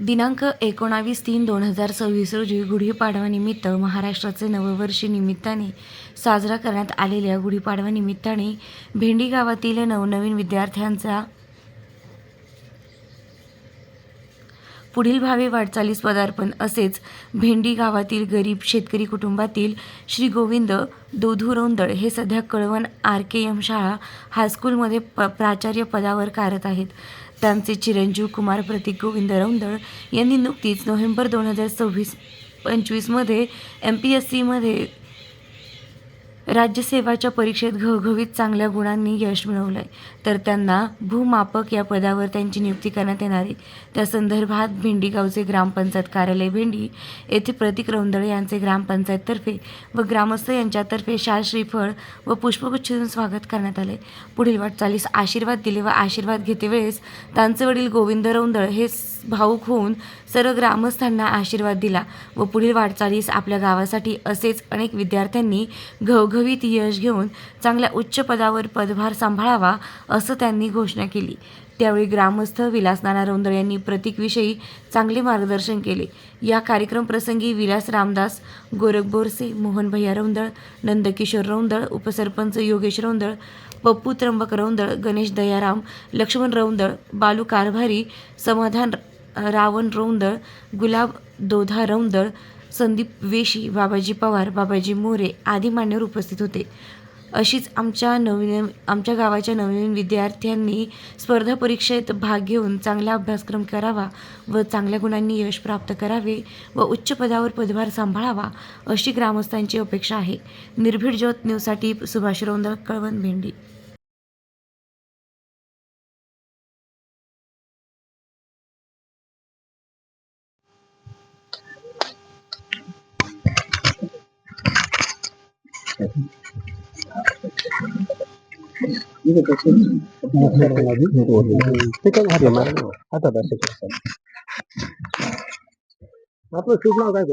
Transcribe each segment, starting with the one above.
दिनांक 19/3/2026 रोजी गुढीपाडवानिमित्त महाराष्ट्राचे नववर्ष निमित्ताने साजरा करण्यात आलेल्या गुढीपाडवानिमित्ताने भेंडी गावातील नवनवीन विद्यार्थ्यांचा पुढील भावी वाटचालीस पदार्पण असेच भेंडी गावातील गरीब शेतकरी कुटुंबातील श्री गोविंद दोधू रौंदळ हे सध्या कळवण RKM शाळा हायस्कूलमध्ये प्राचार्य पदावर कार्यरत आहेत. त्यांचे चिरंजीव कुमार प्रतीक गोविंद रौंदळ यांनी नुकतीच नोव्हेंबर 2024-25 मध्ये MPSC मध्ये राज्यसेवाच्या परीक्षेत घवघवीत चांगल्या गुणांनी यश मिळवलंय, तर त्यांना भूमापक या पदावर त्यांची नियुक्ती करण्यात येणार आहे. त्या संदर्भात भेंडी गावचे ग्रामपंचायत कार्यालय भेंडी येथे प्रतीक रौंदळे यांचे ग्रामपंचायततर्फे व ग्रामस्थ यांच्यातर्फे शाल श्रीफळ व पुष्पगुच्छ देऊन स्वागत करण्यात आले. पुढील वाटचालीस आशीर्वाद दिले व आशीर्वाद घेतेवेळेस त्यांचे वडील गोविंद रौंदळ हे भावूक होऊन सर्व ग्रामस्थांना आशीर्वाद दिला व पुढील वाटचालीस आपल्या गावासाठी असेच अनेक विद्यार्थ्यांनी घवघवीत यश घेऊन चांगल्या उच्च पदावर पदभार सांभाळावा असं त्यांनी घोषणा केली. त्यावेळी ग्रामस्थ विलास नाना रौंदळ यांनी प्रतीकविषयी चांगले मार्गदर्शन केले. या कार्यक्रम प्रसंगी विलास रामदास गोरखबोरसे, मोहन भैया रौंदळ, नंदकिशोर रौंदळ, उपसरपंच योगेश रौंदळ, पप्पू त्र्यंबक रौंदळ, गणेश दयाराम, लक्ष्मण रौंदळ, बालू कारभारी, समाधान रावण रौंदळ, गुलाब दोधा रौंदळ, संदीप वेशी, बाबाजी पवार, बाबाजी मोरे आदी मान्यवर उपस्थित होते. अशीच आमच्या गावाच्या नवीन विद्यार्थ्यांनी स्पर्धा परीक्षेत भाग घेऊन चांगला अभ्यासक्रम करावा व चांगल्या गुणांनी यश प्राप्त करावे व उच्च पदावर पदभार सांभाळावा अशी ग्रामस्थांची अपेक्षा आहे. निर्भीड ज्योत न्यूजसाठी सुभाष रौंदळ, कळवण, भेंडी. आपलं शुभ नाव काय?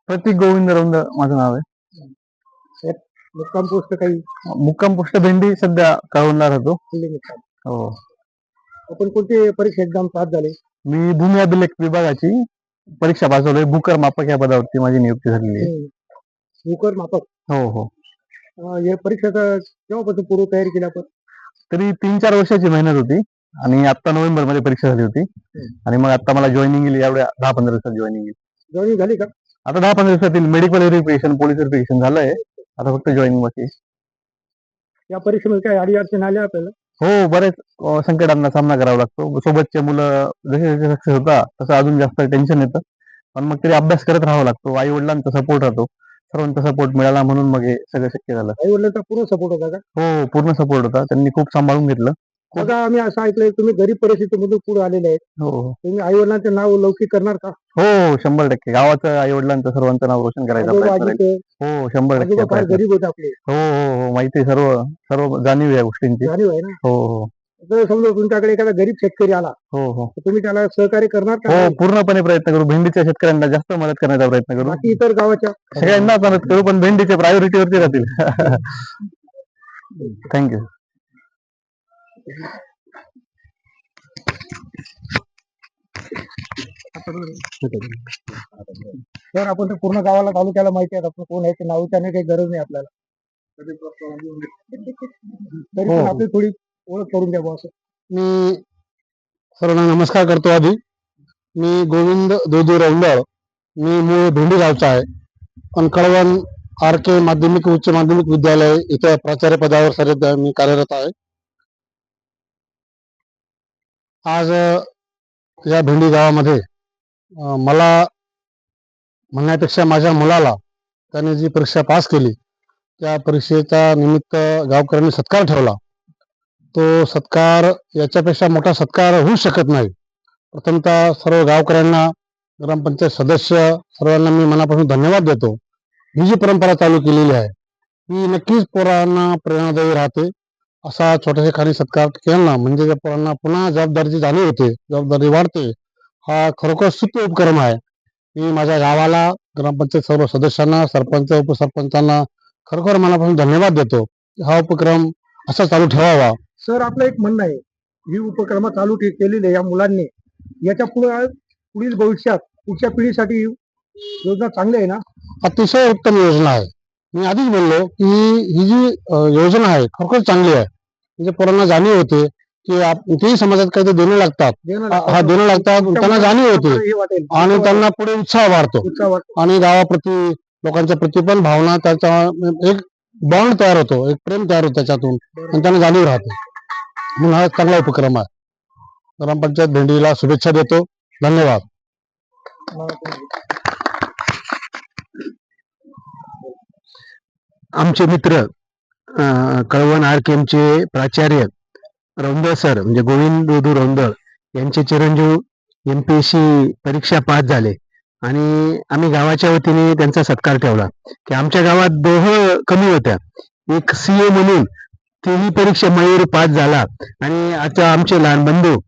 प्रतीक गोविंद रौंदळ माझं नाव आहे. मुक्काम पोस्ट काही मुक्काम पोस्ट भेंडी, सध्या कळवणला राहतो. हो, आपण कोणते परीक्षा एक्झाम पास झाले? मी भूमी अभिलेख विभागाची परीक्षा बसवलोय. भूकर मापक या पदावरती माझी नियुक्ती झालेली आहे. भूकर मापक. हो हो. या परीक्षेचा केव्हापासून पूर्व तयारी केली आपण? तरी 3-4 वर्षाची मेहनत होती आणि आता नोव्हेंबर मध्ये परीक्षा झाली होती आणि मग आता मला जॉईनिंग गेली. एवढ्या 10-15 दिवसात जॉईनिंग गेली. जॉईनिंग झाली का? आता 10-15 दिवसातील मेडिकल व्हेरिफिकेशन, पोलीस व्हेरिफिकेशन झालंय. आता फक्त जॉईनिंग बाकी आहे. या परीक्षेमध्ये काय अडीअडचणी आल्या आपल्याला? हो, बरेच संकटांना सामना करावा लागतो. सोबतचे मुलं जसे जसे सक्सेस होता तसं अजून जास्त टेन्शन येतं, पण मग तरी अभ्यास करत राहावा लागतो. आई वडिलांचा सपोर्ट राहतो, सर्वांचा सपोर्ट मिळाला म्हणून मग हे सगळं शक्य झालं. आई वडिलांचा पूर्ण सपोर्ट होता का? हो, पूर्ण सपोर्ट होता. त्यांनी खूप सांभाळून घेतलं. बघा, आम्ही असं ऐकलंय तुम्ही गरीब परिस्थितीमधून पुढे आलेले आहेत. हो हो तुम्ही आई वडिलांचे नाव लौकिक करणार का? हो, 100% गावाचं, आई वडिलांचं, सर्वांचं नाव रोशन करायचा प्रयत्न राहील. हो, 100% फार गरीब होते आपले. हो हो हो, माहिती आहे, सर्व सर्व जाणीव या गोष्टींची. जाणीव आहे ना? हो हो जर समजा तुमच्याकडे एखादा गरीब शेतकरी आला हो हो तर तुम्ही त्याला सहकार्य करणार का? हो, पूर्णपणे प्रयत्न करू. भेंडीच्या शेतकऱ्यांना जास्त मदत करण्याचा प्रयत्न करू. बाकी इतर गावाच्या सगळ्यांना मदत करू, पण भेंडीच्या प्रायोरिटीवरती राहतील. थँक्यू. तर आपण तर पूर्ण गावाला तालुक्याला माहिती आहे आपण कोण आहे ते नाव विचारण्याची काही गरज नाही आपल्याला. तरी पण आपली थोडी ओळख करून द्या बॉस. मी सर्वांना नमस्कार करतो. आधी मी गोविंद दोधू रौंदळ, मी मूळ भेंडी गावचा आहे, पण कळवण RK माध्यमिक उच्च माध्यमिक विद्यालय इथे प्राचार्य पदावर सध्या मी कार्यरत आहे. आज या भेंडी गावामध्ये मला म्हणण्यापेक्षा माझ्या मुलाला त्याने जी परीक्षा पास केली त्या परीक्षेच्या निमित्त गावकऱ्यांनी सत्कार ठेवला. तो सत्कार याच्यापेक्षा मोठा सत्कार होऊ शकत नाही. प्रथमतः सर्व गावकऱ्यांना, ग्रामपंचायत सदस्य सर्वांना मी मनापासून धन्यवाद देतो. ही जी परंपरा चालू केलेली आहे ही नक्कीच पोरांना प्रेरणादायी राहते. असा छोट्याशा खाली सत्कार केला म्हणजे त्या पोरांना पुन्हा जबाबदारीची जाणीव होते, जबाबदारी वाढते. हा खरोखर स्तुत्य उपक्रम आहे. मी माझ्या गावाला, ग्रामपंचायत सर्व सदस्यांना, सरपंच, उपसरपंचांना खरोखर मनापासून धन्यवाद देतो. हा उपक्रम असा चालू ठेवावा. सर, आपलं एक म्हणणं आहे, ही उपक्रम चालू केलेली या मुलांनी याच्या पुढे पुढील भविष्यात पुढच्या पिढीसाठी योजना चांगली आहे ना? अतिशय उत्तम योजना आहे. मी आधीच बोललो की ही जी योजना आहे खरोखर चांगली आहे. म्हणजे पोरांना जाणीव होते की तेही समाजात काहीतरी देणं लागतात, देणं लागतात, त्यांना जाणीव होते हे वाटेल आणि त्यांना पुढे उत्साह वाढतो उत्साह वाटतो. आणि गावाप्रती लोकांच्या प्रती पण भावना त्याचा एक बॉन्ड तयार होतो, एक प्रेम तयार होतो त्याच्यातून आणि त्यांना जाणीव राहते. म्हणून हा चांगला उपक्रम आहे. ग्रामपंचायत भेंडीला शुभेच्छा देतो. धन्यवाद. आमचे मित्र कळवण आरकेमचे प्राचार्य रौंदळ सर म्हणजे गोविंद रौंदळ यांचे चिरंजीव MPSC परीक्षा पास झाले आणि आम्ही गावाच्या वतीने त्यांचा सत्कार ठेवला की आमच्या गावात दोघं कमी होत्या. एक CA म्हणून तेही परीक्षा मयूर पास झाला आणि आता आमचे लहान बंधू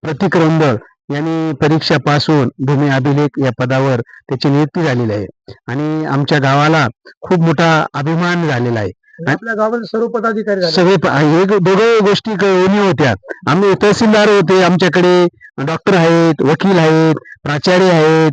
प्रतीक रौंदळ यांनी परीक्षा पास होऊन भूमी अभिलेख या पदावर त्याची नियुक्ती झालेली आहे आणि आमच्या गावाला खूप मोठा अभिमान झालेला आहे. आपल्या गावात सर्व पदाधिकारी झाले. सगळे दोघं गोष्टी कमी होत्या. आम्ही तहसीलदार होते, आमच्याकडे डॉक्टर आहेत, वकील आहेत, प्राचार्य आहेत,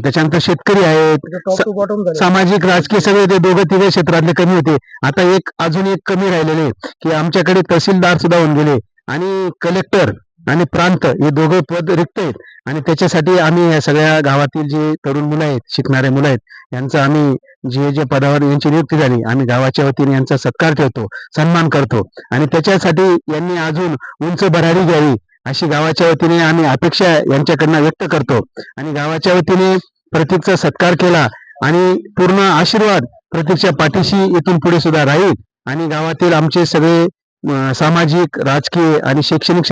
त्याच्यानंतर शेतकरी आहेत, म्हणजे top to bottom झाले. सामाजिक राजकीय सगळे ते दोघं तिघे क्षेत्रातले कमी होते. आता अजून एक कमी राहिलेले की आमच्याकडे तहसीलदार सुद्धा होऊन गेले आणि कलेक्टर आणि प्रांत हे दोघं पद रिक्त आहेत आणि त्याच्यासाठी आम्ही या सगळ्या गावातील जे तरुण मुलं आहेत, शिकणारे मुलं आहेत, यांचं आम्ही जे पदावर यांची नियुक्ती झाली आम्ही गावाच्या वतीने यांचा सत्कार ठेवतो, सन्मान करतो आणि त्याच्यासाठी यांनी अजून उंच भरारी घ्यावी अशी गावाच्या वतीने आम्ही अपेक्षा यांच्याकडनं व्यक्त करतो आणि गावाच्या वतीने प्रतीकचा सत्कार केला आणि पूर्ण आशीर्वाद प्रतीकच्या पाठीशी इथून पुढे सुद्धा राहील आणि गावातील आमचे सगळे सामाजिक, राजकीय आणि शैक्षणिक